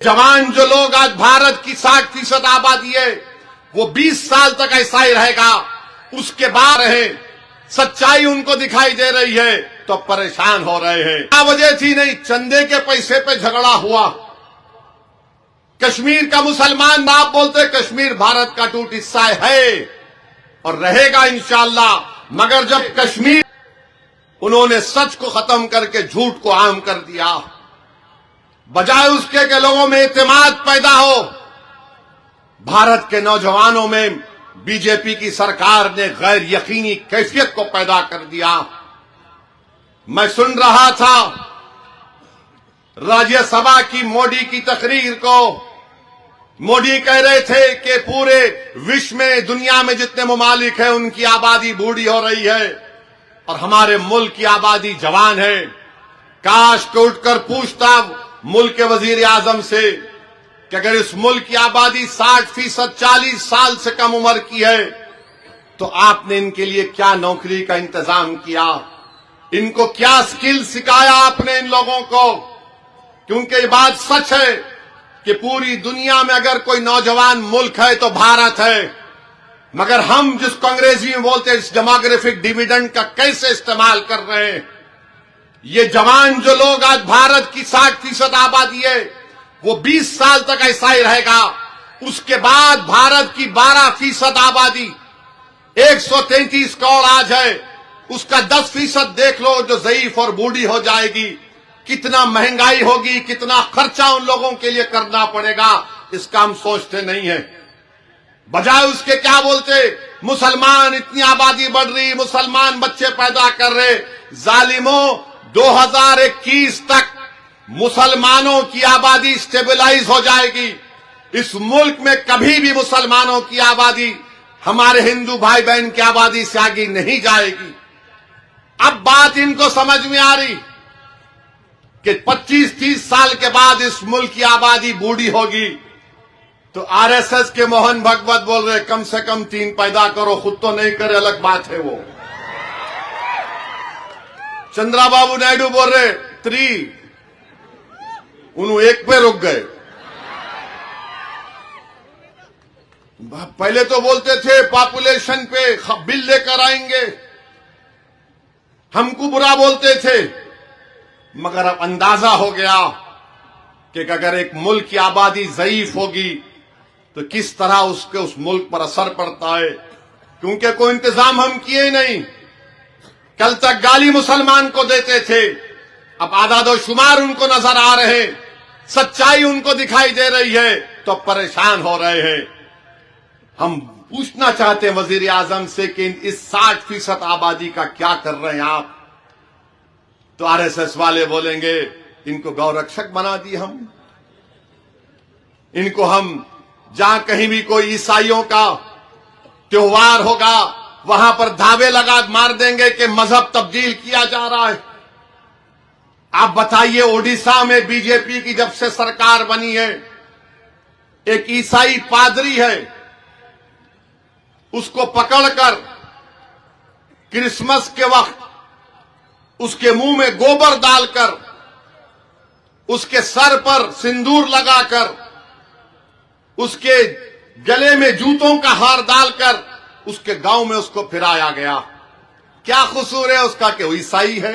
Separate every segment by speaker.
Speaker 1: जवान जो लोग आज भारत की 60% आबादी है वो 20 साल तक ऐसा ही रहेगा। उसके बाद रहे सच्चाई उनको दिखाई दे रही है तो परेशान हो रहे हैं। क्या वजह थी? नहीं, चंदे के पैसे पे झगड़ा हुआ। कश्मीर का मुसलमान आप बोलते कश्मीर भारत का टूट हिस्सा है और रहेगा इंशाअल्लाह। मगर जब कश्मीर उन्होंने सच को खत्म करके झूठ को आम कर दिया, बजाय उसके के लोगों में एतमाद पैदा हो। भारत के नौजवानों में बीजेपी की सरकार ने गैर यकीनी कैफियत को पैदा कर दिया। मैं सुन रहा था राज्यसभा की मोदी की तकरीर को। मोदी कह रहे थे कि पूरे विश्व में, दुनिया में जितने ममालिक हैं उनकी आबादी बूढ़ी हो रही है और हमारे मुल्क की आबादी जवान है। काश को उठकर पूछता मुल्क के वजीर आजम से कि अगर इस मुल्क की आबादी 60% 40 साल से कम उम्र की है तो आपने इनके लिए क्या नौकरी का इंतजाम किया, इनको क्या स्किल सिखाया आपने इन लोगों को। क्योंकि ये बात सच है कि पूरी दुनिया में अगर कोई नौजवान मुल्क है तो भारत है। मगर हम जिसको अंग्रेजी में बोलते हैं इस डेमोग्राफिक डिविडेंड का कैसे इस्तेमाल कर रहे हैं। ये जवान जो लोग आज भारत की 60% आबादी है वो 20 साल तक ऐसा ही रहेगा। उसके बाद भारत की 12% आबादी 133 करोड़ आज है, उसका 10% देख लो जो ज़ईफ और बूढ़ी हो जाएगी। कितना महंगाई होगी, कितना खर्चा उन लोगों के लिए करना पड़ेगा, इसका हम सोचते नहीं है। बजाय उसके क्या बोलते, मुसलमान इतनी आबादी बढ़ रही, मुसलमान बच्चे पैदा कर रहे। जालिमों, 2021 तक मुसलमानों की आबादी स्टेबलाइज हो जाएगी। इस मुल्क में कभी भी मुसलमानों की आबादी हमारे हिंदू भाई बहन की आबादी से आगे नहीं जाएगी। अब बात इनको समझ में आ रही कि 25-30 साल के बाद इस मुल्क की आबादी बूढ़ी होगी। तो आरएसएस के मोहन भागवत बोल रहे कम से कम 3 पैदा करो, खुद तो नहीं करे अलग बात है वो। चंद्राबाबू नायडू बोल रहे 3, उन्होंने 1 पे रुक गए। पहले तो बोलते थे पॉपुलेशन पे बिल लेकर आएंगे, हमको बुरा बोलते थे। मगर अब अंदाजा हो गया कि अगर एक मुल्क की आबादी ज़ईफ होगी तो किस तरह उसके उस मुल्क पर असर पड़ता है। क्योंकि कोई इंतजाम हम किए ही नहीं। कल तक गाली मुसलमान को देते थे, अब आदादो शुमार उनको नजर आ रहे, सच्चाई उनको दिखाई दे रही है तो परेशान हो रहे हैं। हम पूछना चाहते हैं वजीर आजम से कि इस 60% आबादी का क्या कर रहे हैं आप। तो आरएसएस वाले बोलेंगे इनको गौरक्षक बना दिए हम, इनको हम जहां कहीं भी कोई ईसाइयों का त्योहार होगा वहां पर धावे लगा मार देंगे कि मजहब तब्दील किया जा रहा है। आप बताइए, ओडिशा में बीजेपी की जब से सरकार बनी है, एक ईसाई पादरी है, उसको पकड़कर क्रिसमस के वक्त उसके मुंह में गोबर डालकर, उसके सर पर सिंदूर लगाकर, उसके गले में जूतों का हार डालकर उसके गांव में उसको फिराया गया। क्या कसूर है उसका कि वो ईसाई है?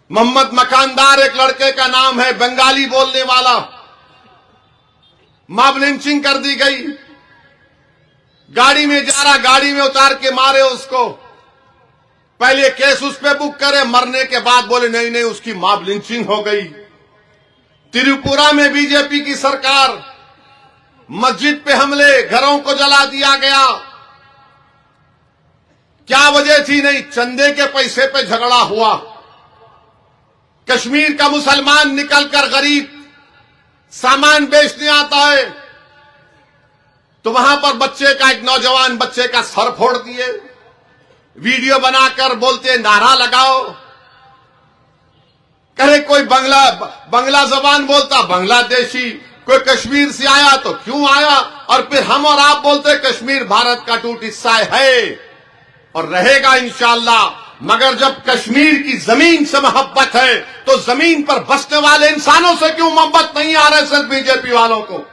Speaker 1: मोहम्मद मकानदार एक लड़के का नाम है, बंगाली बोलने वाला, मॉब लिंचिंग कर दी गई। गाड़ी में जा रहा, गाड़ी में उतार के मारे उसको। पहले केस उस पे बुक करे, मरने के बाद बोले नहीं नहीं उसकी मॉब लिंचिंग हो गई। त्रिपुरा में बीजेपी की सरकार, मस्जिद पे हमले, घरों को जला दिया गया। क्या वजह थी? नहीं, चंदे के पैसे पे झगड़ा हुआ। कश्मीर का मुसलमान निकलकर गरीब सामान बेचने आता है तो वहां पर बच्चे का, एक नौजवान बच्चे का सर फोड़ दिए, वीडियो बनाकर बोलते नारा लगाओ। करे कोई बंगला जबान बोलता बांग्लादेशी, कोई कश्मीर से आया तो क्यों आया, और फिर हम और आप बोलते कश्मीर भारत का टूट हिस्सा है और रहेगा इंशाअल्लाह। मगर जब कश्मीर की जमीन से मोहब्बत है तो जमीन पर बसने वाले इंसानों से क्यों मोहब्बत नहीं आरएसएस बीजेपी वालों को?